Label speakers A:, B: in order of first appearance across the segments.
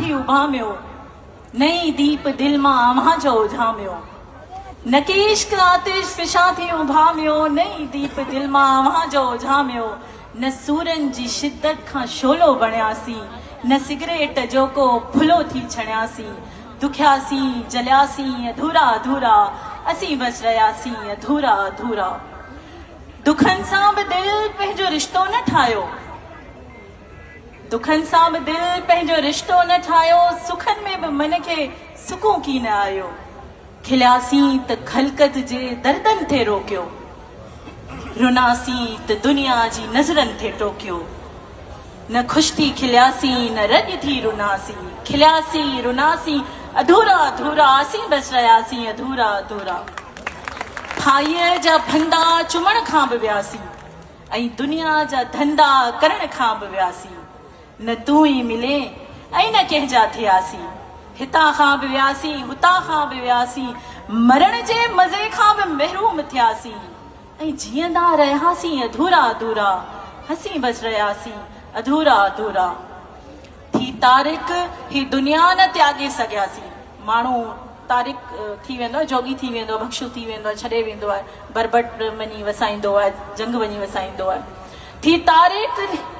A: थी उभाम्यो, नई दीप दिल मां अव्हां जो उझाम्यो। न के इश्क आतिश फिशा थी उभाम्यो, नई दीप दिल मां अव्हां जो उझाम्यो। न सूरन जी शिद्दत खां शोलो बणियासीं, न सिगरेट जो को फुलो थी छणियासीं। दुखियासीं जलियासीं अधूरा अधूरा, असीं बस रहियासीं अधूरा अधूरा। दुखन सां बि दिल पंहिंजो रिश्तो न ठाहियो, दुखन सां बि दिल पंहिंजो रिश्तो न ठाहियो। सुखन में बि मन खे सुकून की न आयो। खिलियासीं त खलकत जे दर्दन थे रोकियो, रुनासीं त दुनिया जी नज़रन थे टोकियो। न खुश थी खिलियासीं न रॼ थी रुनासीं, खिलियासीं रुनासीं अधूरा अधूरा, असीं बस रहियासीं अधूरा अधूरा। खाईअ जा फंदा चुमण खां बि वियासीं, ऐं दुनिया जा धंधा करण खां बि वियासीं। न तूं ई मिले ऐं न कंहिंजा थियासीं, हितां खां बि वियासीं हुतां खां बि वियासीं। मरण जे मज़े खां बि महरूम थियासीं, ऐं जीअंदा रहियासीं अधूरा अधूरा, हसीं बस रहियासीं अधूरा अधूरा। थी तारिक ही दुनिया न त्यागे सघियासीं। माण्हू तारिक थी वेंदो, जोगी थी वेंदो, भक्षु थी वेंदो, छॾे वेंदो आहे, बरबट वञी वसाईंदो आहे, जंग वञी वसाईंदो आहे। थी तारिक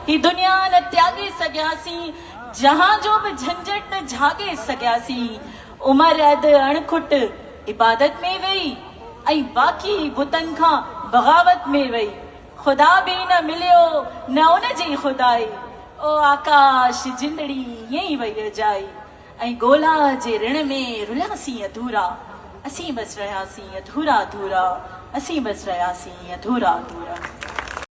A: ही दुनिया न त्यागे सघियासीं, जहां जो बि झंझट न झागे सघियासीं। उमर अधु अणखुट इबादत में वई, ऐं बाक़ी बुतनि खां बग़ावत में वई। ख़ुदा बि न मिलियो न उन जी ख़ुदाई, ओ आकाश जिंदड़ी ईअं ई वई अजाई। ऐं ॻोल्हा जे ऋण में रुलियासीं अधूरा, असीं बस रहियासीं अधूरा अधूरा, असीं बस रहियासीं अधूरा अधूरा।